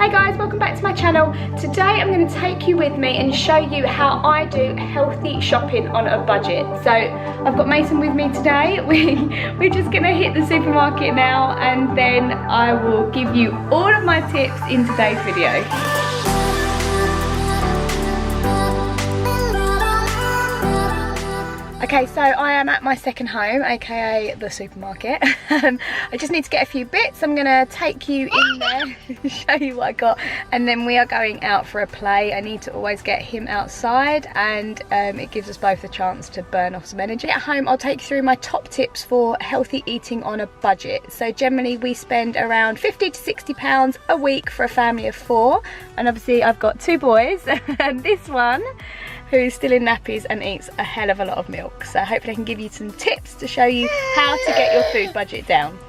Hey guys, welcome back to my channel. Today I'm going to take you with me and show you how I do healthy shopping on a budget. So I've got Mason with me today. We're just going to hit the supermarket now and then I will give you all of my tips in today's video. Okay, so I am at my second home, aka the supermarket. I just need to get a few bits. I'm gonna take you in there, show you what I got, and then we are going out for a play. I need to always get him outside, and it gives us both a chance to burn off some energy. At home, I'll take you through my top tips for healthy eating on a budget. So generally, we spend around £50 to £60 a week for a family of 4, and obviously I've got 2 boys, and this one, who's still in nappies and eats a hell of a lot of milk. So hopefully I can give you some tips to show you how to get your food budget down.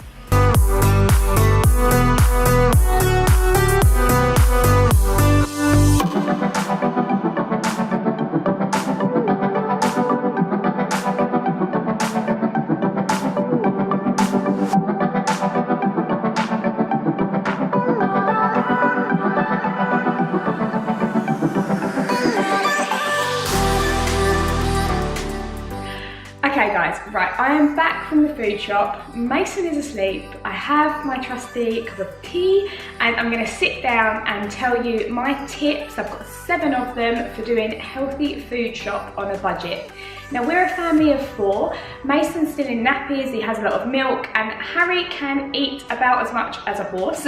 Okay guys, right, I am back from the food shop. Mason is asleep. I have my trusty cup of tea and I'm going to sit down and tell you my tips. I've got 7 of them for doing healthy food shop on a budget. Now we're a family of 4. Mason's still in nappies, he has a lot of milk, and Harry can eat about as much as a horse.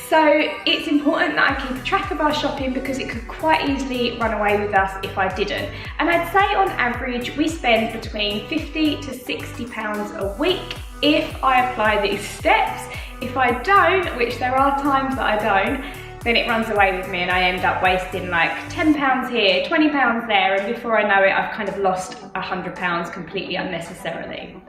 So it's important that I keep track of our shopping because it could quite easily run away with us if I didn't. And I'd say on average we spend between £50 to £60 a week if I apply these steps. If I don't, which there are times that I don't, then it runs away with me and I end up wasting like £10 here, £20 there, and before I know it, I've kind of lost £100 completely unnecessarily.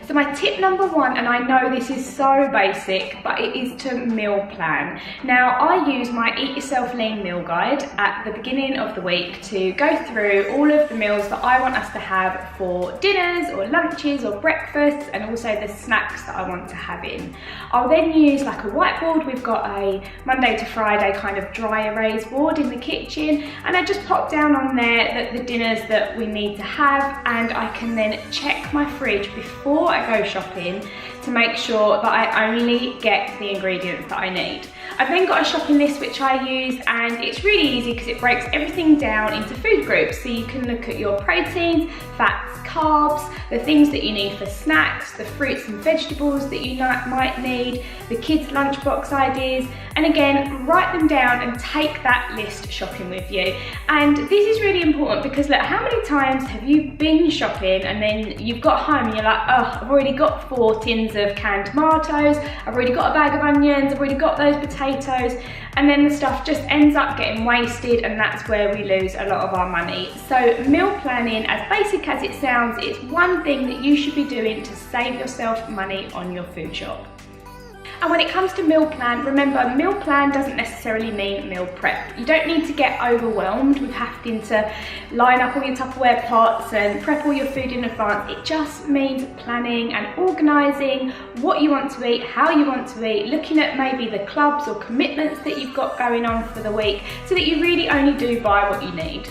So my tip number 1, and I know this is so basic, but it is to meal plan. Now I use my Eat Yourself Lean meal guide at the beginning of the week to go through all of the meals that I want us to have for dinners or lunches or breakfasts, and also the snacks that I want to have in. I'll then use like a whiteboard. We've got a Monday to Friday kind of dry erase board in the kitchen, and I just pop down on there the dinners that we need to have, and I can then check my fridge before I go shopping to make sure that I only get the ingredients that I need. I've then got a shopping list which I use, and it's really easy because it breaks everything down into food groups. So you can look at your proteins, fats, carbs, the things that you need for snacks, the fruits and vegetables that you might need, the kids' lunchbox ideas, and again, write them down and take that list shopping with you. And this is really important because look, how many times have you been shopping and then you've got home and you're like, oh, I've already got 4 tins of canned tomatoes, I've already got a bag of onions, I've already got those potatoes, and then the stuff just ends up getting wasted, and that's where we lose a lot of our money. So meal planning, as basic as it sounds, it's one thing that you should be doing to save yourself money on your food shop. And when it comes to meal plan, remember, meal plan doesn't necessarily mean meal prep. You don't need to get overwhelmed with having to line up all your Tupperware pots and prep all your food in advance. It just means planning and organising what you want to eat, how you want to eat, looking at maybe the clubs or commitments that you've got going on for the week so that you really only do buy what you need.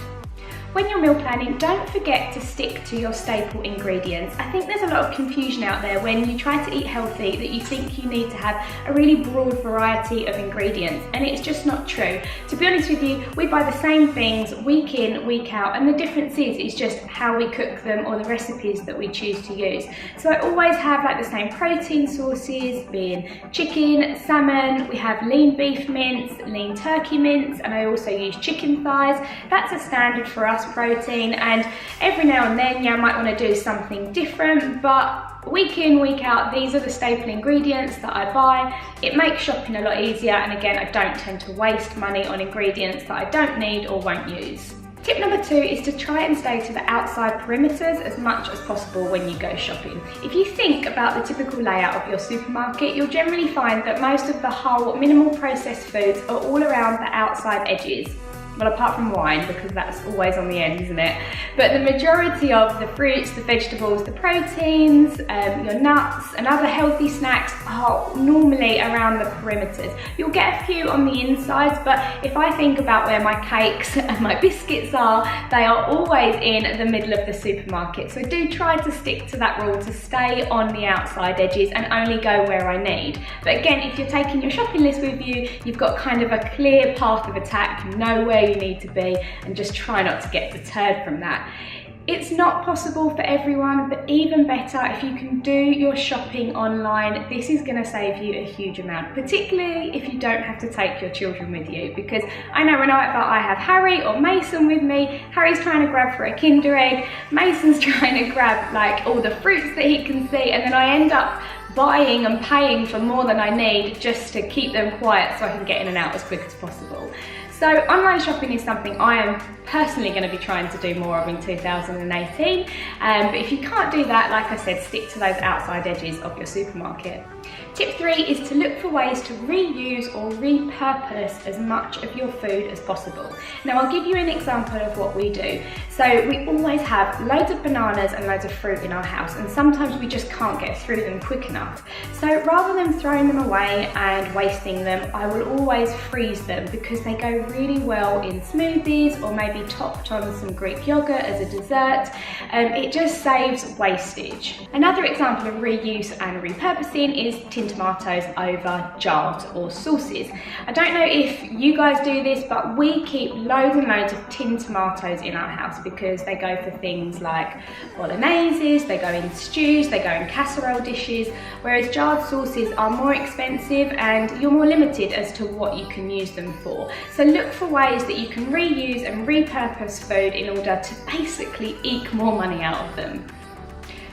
When you're meal planning, don't forget to stick to your staple ingredients. I think there's a lot of confusion out there when you try to eat healthy that you think you need to have a really broad variety of ingredients, and it's just not true. To be honest with you, we buy the same things week in, week out, and the difference is just how we cook them or the recipes that we choose to use. So I always have like the same protein sources, being chicken, salmon, we have lean beef mince, lean turkey mince, and I also use chicken thighs. That's a standard for us protein, and every now and then I might want to do something different, but week in, week out, these are the staple ingredients that I buy. It makes shopping a lot easier, and again, I don't tend to waste money on ingredients that I don't need or won't use. Tip number 2 is to try and stay to the outside perimeters as much as possible when you go shopping. If you think about the typical layout of your supermarket, you'll generally find that most of the whole minimal processed foods are all around the outside edges. well, apart from wine, because that's always on the end, isn't it? But the majority of the fruits, the vegetables, the proteins, your nuts and other healthy snacks are normally around the perimeters. You'll get a few on the insides, but if I think about where my cakes and my biscuits are, they are always in the middle of the supermarket. So do try to stick to that rule to stay on the outside edges and only go where I need. But again, if you're taking your shopping list with you, you've got kind of a clear path of attack, you know where you need to be, and just try not to get deterred from that. It's not possible for everyone, but even better, if you can do your shopping online, this is going to save you a huge amount, particularly if you don't have to take your children with you. Because I know whenever I have Harry or Mason with me, Harry's trying to grab for a Kinder Egg, Mason's trying to grab like all the fruits that he can see, and then I end up buying and paying for more than I need just to keep them quiet so I can get in and out as quick as possible. So online shopping is something I am personally going to be trying to do more of in 2018. But if you can't do that, like I said, stick to those outside edges of your supermarket. Tip 3 is to look for ways to reuse or repurpose as much of your food as possible. Now I'll give you an example of what we do. So we always have loads of bananas and loads of fruit in our house, and sometimes we just can't get through them quick enough. So rather than throwing them away and wasting them, I will always freeze them because they go really well in smoothies or maybe topped on some Greek yogurt as a dessert. It just saves wastage. Another example of reuse and repurposing is tin tomatoes over jars or sauces. I don't know if you guys do this, but we keep loads and loads of tin tomatoes in our house because they go for things like bologneses, they go in stews, they go in casserole dishes, whereas jarred sauces are more expensive and you're more limited as to what you can use them for. So look for ways that you can reuse and repurpose food in order to basically eke more money out of them.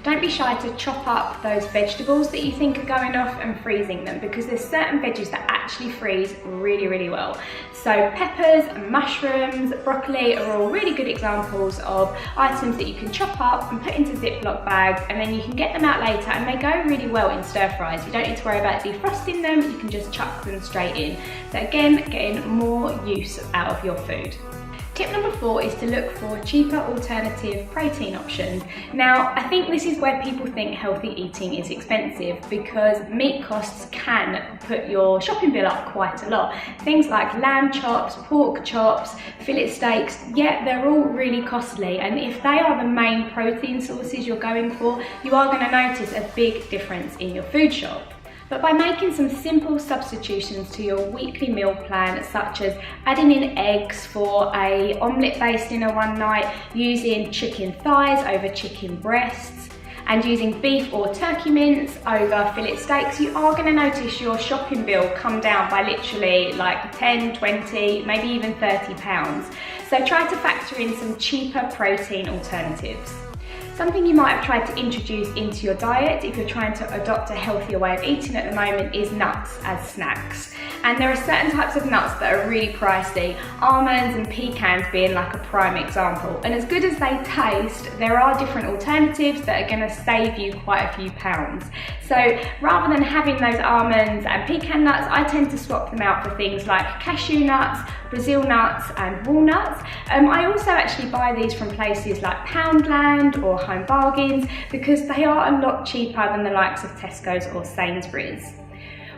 Don't be shy to chop up those vegetables that you think are going off and freezing them, because there's certain veggies that actually freeze really, really well. So peppers, mushrooms, broccoli are all really good examples of items that you can chop up and put into Ziploc bags, and then you can get them out later and they go really well in stir fries. You don't need to worry about defrosting them, you can just chuck them straight in. So again, getting more use out of your food. Tip number 4 is to look for cheaper alternative protein options. Now, I think this is where people think healthy eating is expensive, because meat costs can put your shopping bill up quite a lot. Things like lamb chops, pork chops, fillet steaks, yeah, they're all really costly, and if they are the main protein sources you're going for, you are going to notice a big difference in your food shop. But by making some simple substitutions to your weekly meal plan, such as adding in eggs for an omelette based dinner one night, using chicken thighs over chicken breasts, and using beef or turkey mince over fillet steaks, you are going to notice your shopping bill come down by literally like 10, 20, maybe even £30. So try to factor in some cheaper protein alternatives. Something you might have tried to introduce into your diet if you're trying to adopt a healthier way of eating at the moment is nuts as snacks. And there are certain types of nuts that are really pricey, almonds and pecans being like a prime example. And as good as they taste, there are different alternatives that are going to save you quite a few pounds. So rather than having those almonds and pecan nuts, I tend to swap them out for things like cashew nuts, Brazil nuts and walnuts. I also actually buy these from places like Poundland or Home Bargains because they are a lot cheaper than the likes of Tesco's or Sainsbury's.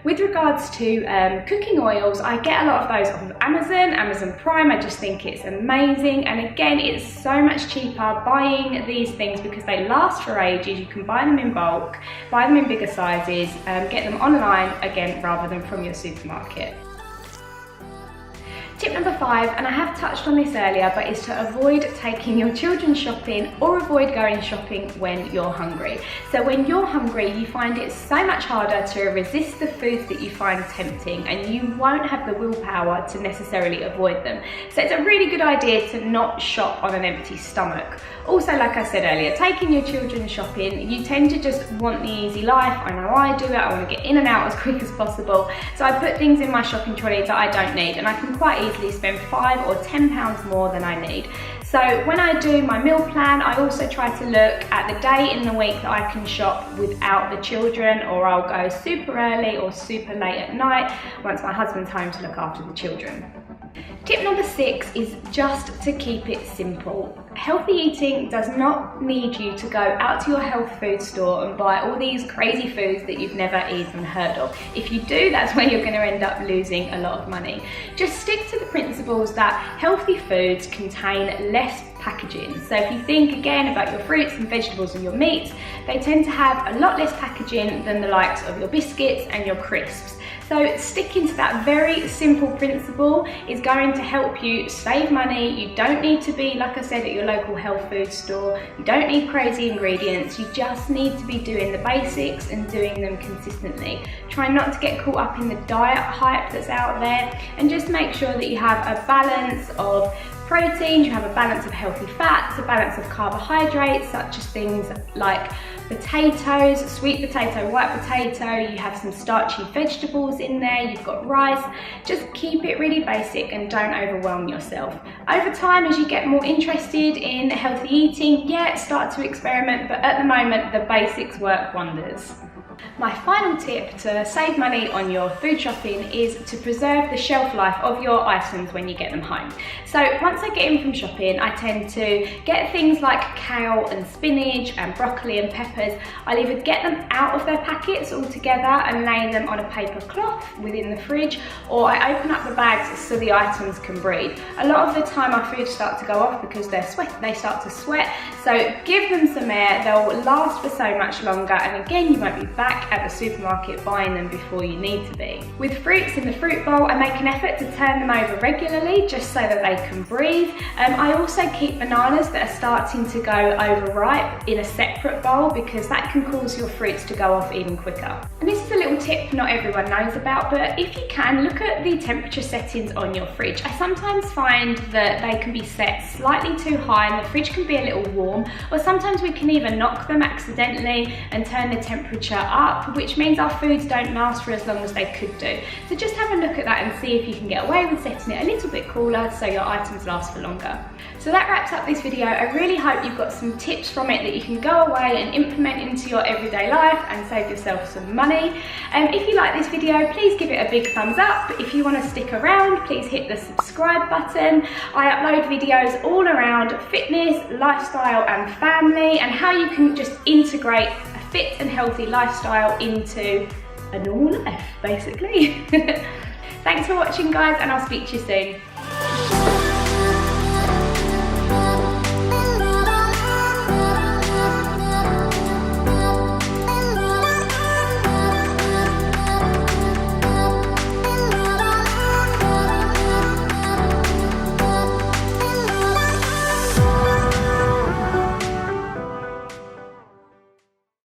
With regards to cooking oils, I get a lot of those off of Amazon Prime. I just think it's amazing, and again, it's so much cheaper buying these things because they last for ages. You can buy them in bulk, buy them in bigger sizes, get them online again rather than from your supermarket. Tip number 5, and I have touched on this earlier, but is to avoid taking your children shopping or avoid going shopping when you're hungry. So when you're hungry, you find it so much harder to resist the foods that you find tempting, and you won't have the willpower to necessarily avoid them. So it's a really good idea to not shop on an empty stomach. Also, like I said earlier, taking your children shopping, you tend to just want the easy life. I know I do it, I want to get in and out as quick as possible. So I put things in my shopping trolley that I don't need, and I can quite easily spend £5 or £10 more than I need. So when I do my meal plan, I also try to look at the day in the week that I can shop without the children, or I'll go super early or super late at night once my husband's home to look after the children. Tip number 6 is just to keep it simple. Healthy eating does not need you to go out to your health food store and buy all these crazy foods that you've never even heard of. If you do, that's where you're going to end up losing a lot of money. Just stick to the principles that healthy foods contain less packaging. So if you think again about your fruits and vegetables and your meats, they tend to have a lot less packaging than the likes of your biscuits and your crisps. So sticking to that very simple principle is going to help you save money. You don't need to be, like I said, at your local health food store. You don't need crazy ingredients. You just need to be doing the basics and doing them consistently. Try not to get caught up in the diet hype that's out there, and just make sure that you have a balance of proteins, you have a balance of healthy fats, a balance of carbohydrates such as things like potatoes, sweet potato, white potato, you have some starchy vegetables in there, you've got rice. Just keep it really basic and don't overwhelm yourself. Over time, as you get more interested in healthy eating, yeah, start to experiment, but at the moment the basics work wonders. My final tip to save money on your food shopping is to preserve the shelf life of your items when you get them home. So once I get in from shopping, I tend to get things like kale and spinach and broccoli and peppers. I'll either get them out of their packets altogether and lay them on a paper cloth within the fridge, or I open up the bags so the items can breathe. A lot of the time our foods start to go off because they start to sweat, so give them some air, they'll last for so much longer, and again, you won't be back at the supermarket buying them before you need to be. With fruits in the fruit bowl, I make an effort to turn them over regularly just so that they can breathe. I also keep bananas that are starting to go overripe in a separate bowl because that can cause your fruits to go off even quicker. And this is a little tip not everyone knows about, but if you can, look at the temperature settings on your fridge. I sometimes find that they can be set slightly too high and the fridge can be a little warm, or sometimes we can even knock them accidentally and turn the temperature up, which means our foods don't last for as long as they could do. So just have a look at that and see if you can get away with setting it a little bit cooler so your items last for longer. So that wraps up this video. I really hope you've got some tips from it that you can go away and implement into your everyday life and save yourself some money. If you like this video, please give it a big thumbs up. If you want to stick around, please hit the subscribe button. I upload videos all around fitness, lifestyle and family, and how you can just integrate a fit and healthy lifestyle into a normal life, basically. Thanks for watching, guys, and I'll speak to you soon.